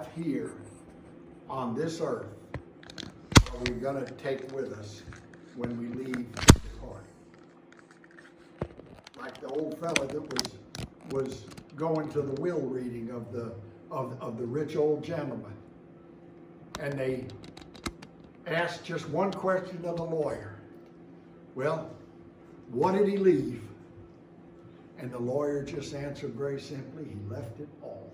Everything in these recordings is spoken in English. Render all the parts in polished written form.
have here on this earth are we going to take with us when we leave to depart? Like the old fella that was going to the will reading of the rich old gentleman. And they asked just one question of the lawyer. Well, what did he leave? And the lawyer just answered very simply, he left it all.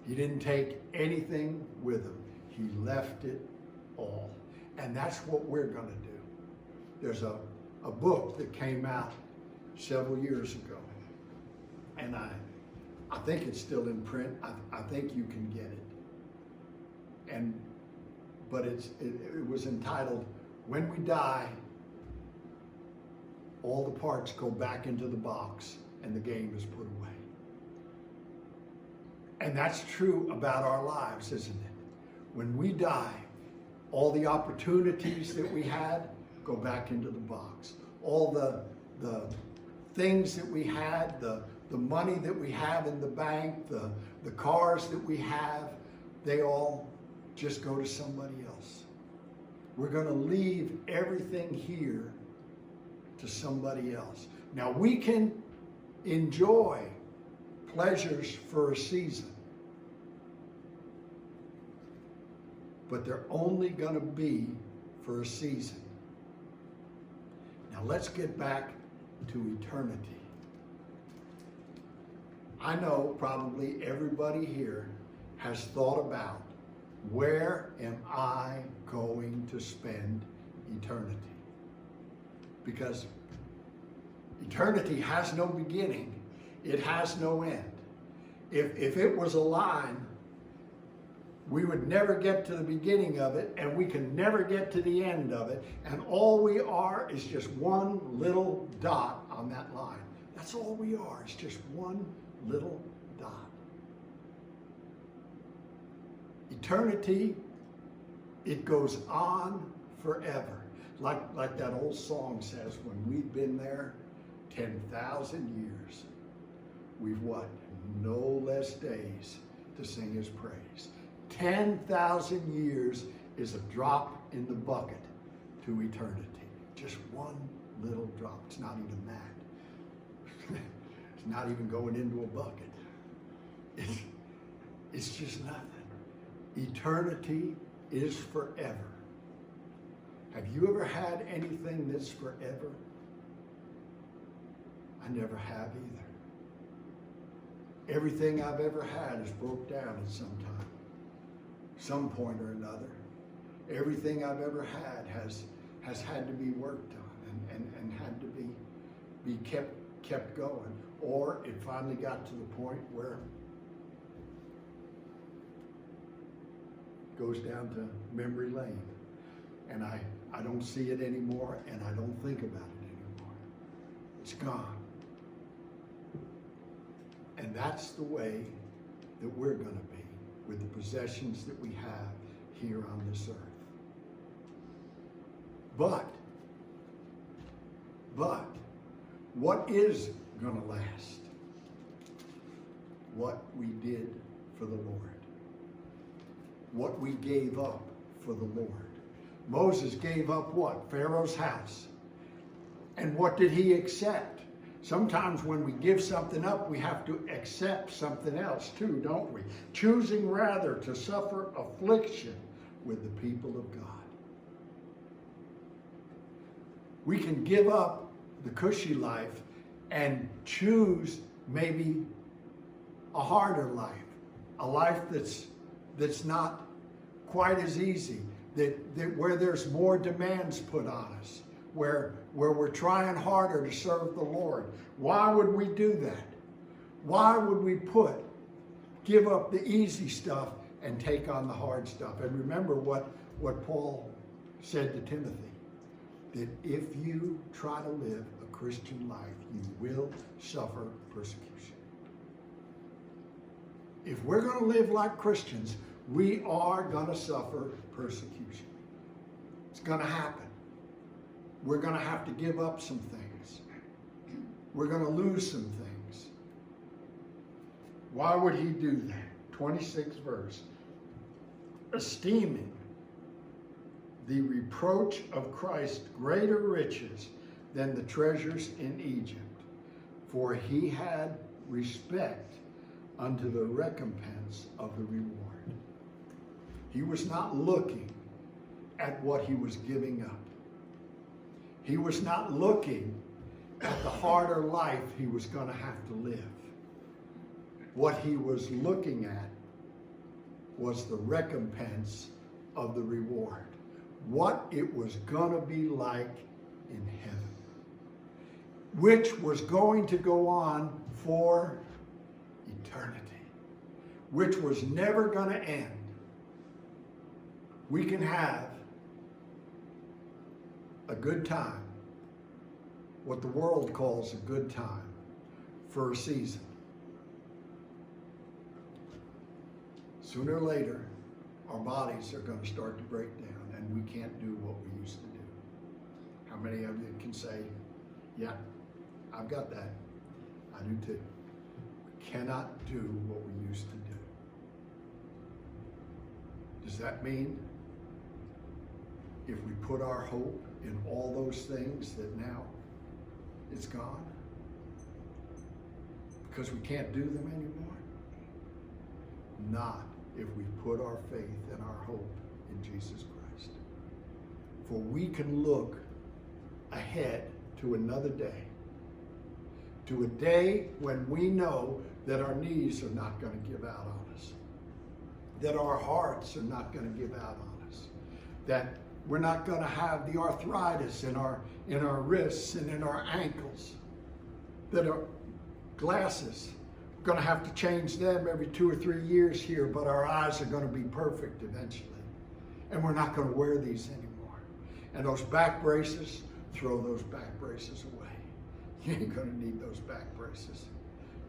He didn't take anything with him. He left it all. And that's what we're going to do. There's a book that came out several years ago. And I think it's still in print. I think you can get it. But it was entitled, When We Die, all the parts go back into the box and the game is put away. And that's true about our lives, isn't it? When we die, all the opportunities that we had go back into the box. All the things that we had, the money that we have in the bank, the cars that we have, they all just go to somebody else. We're going to leave everything here to somebody else. Now we can enjoy pleasures for a season, but they're only going to be for a season. Now let's get back to eternity. I know probably everybody here has thought about, where am I going to spend eternity? Because eternity has no beginning. It has no end. If it was a line, we would never get to the beginning of it, and we can never get to the end of it, and all we are is just one little dot on that line. That's all we are. It's just one little dot. Eternity, it goes on forever. Like that old song says, when we've been there 10,000 years, we've what? No less days to sing his praise. 10,000 years is a drop in the bucket to eternity. Just one little drop. It's not even that. It's not even going into a bucket. It's just nothing. Eternity is forever. Have you ever had anything that's forever? I never have either. Everything I've ever had is broke down at some time, some point or another. Everything I've ever had has had to be worked on and had to be kept going. Or it finally got to the point where it goes down to memory lane. And I don't see it anymore, and I don't think about it anymore. It's gone. And that's the way that we're going to be with the possessions that we have here on this earth. But what is going to last? What we did for the Lord. What we gave up for the Lord. Moses gave up what? Pharaoh's house. And what did he accept? Sometimes when we give something up, we have to accept something else too, don't we? Choosing rather to suffer affliction with the people of God. We can give up the cushy life and choose maybe a harder life, a life that's not quite as easy, that where there's more demands put on us, where we're trying harder to serve the Lord. Why would we do that? Why would we give up the easy stuff and take on the hard stuff? And remember what Paul said to Timothy, that if you try to live a Christian life, you will suffer persecution. If we're going to live like Christians, we are going to suffer persecution. It's going to happen. We're going to have to give up some things. We're going to lose some things. Why would he do that? 26th verse. Esteeming the reproach of Christ greater riches than the treasures in Egypt, for he had respect unto the recompense of the reward. He was not looking at what he was giving up. He was not looking at the harder life he was going to have to live. What he was looking at was the recompense of the reward. What it was going to be like in heaven, which was going to go on for eternity, which was never going to end. We can have a good time, what the world calls a good time, for a season. Sooner or later, our bodies are going to start to break down, and we can't do what we used to do. How many of you can say, yeah, I've got that. I do too. We cannot do what we used to do. Does that mean if we put our hope in all those things that now it's gone? Because we can't do them anymore? Not if we put our faith and our hope in Jesus Christ. For we can look ahead to another day, to a day when we know that our knees are not going to give out on us, that our hearts are not going to give out on us, that we're not going to have the arthritis in our wrists and in our ankles, that our glasses, we're going to have to change them every 2 or 3 years here, but our eyes are going to be perfect eventually. And we're not going to wear these anymore. And those back braces, throw those back braces away. You ain't going to need those back braces.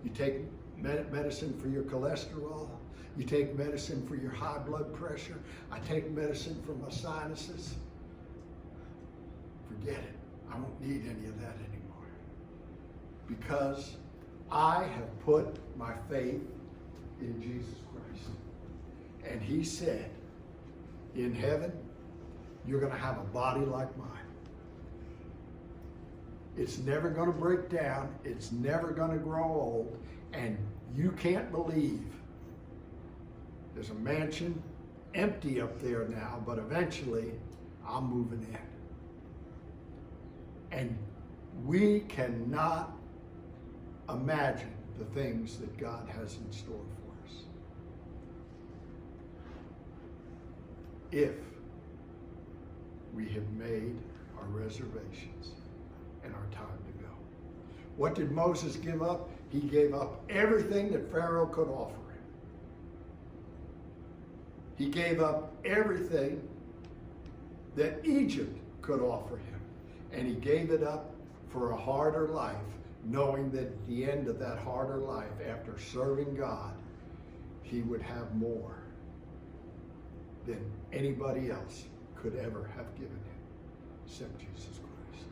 You take medicine for your cholesterol. You take medicine for your high blood pressure. I take medicine for my sinuses. Forget it. I won't need any of that anymore. Because I have put my faith in Jesus Christ. And he said, in heaven, you're going to have a body like mine. It's never going to break down. It's never going to grow old. And you can't believe there's a mansion empty up there now, but eventually I'm moving in. And we cannot imagine the things that God has in store for us if we have made our reservations and our time to go. What did Moses give up? He gave up everything that Pharaoh could offer him. He gave up everything that Egypt could offer him. And he gave it up for a harder life, knowing that at the end of that harder life, after serving God, he would have more than anybody else could ever have given him, except Jesus Christ.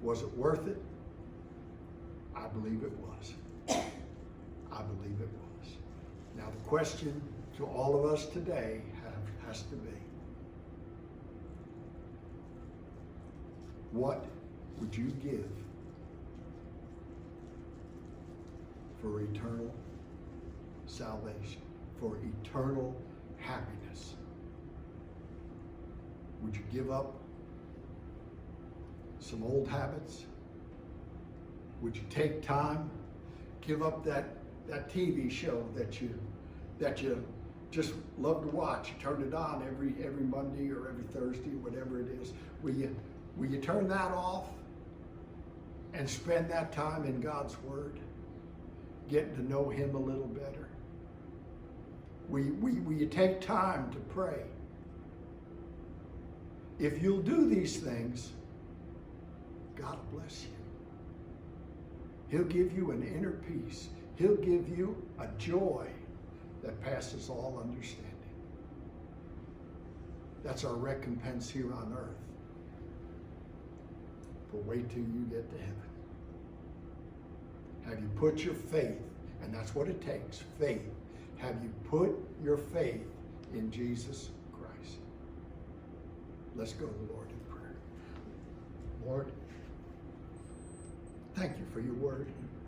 Was it worth it? I believe it was. I believe it was. Now the question to all of us today has to be, what would you give for eternal salvation, for eternal happiness? Would you give up some old habits? Would you take time, give up that TV show that you just love to watch? You turn it on every Monday or every Thursday, whatever it is. Will you turn that off and spend that time in God's Word, getting to know Him a little better? Will you take time to pray? If you'll do these things, God will bless you. He'll give you an inner peace. He'll give you a joy that passes all understanding. That's our recompense here on earth. But wait till you get to heaven. Have you put your faith And that's what it takes, faith. Have you put your faith in Jesus Christ? Let's go to the Lord in prayer. Lord, thank you for your word.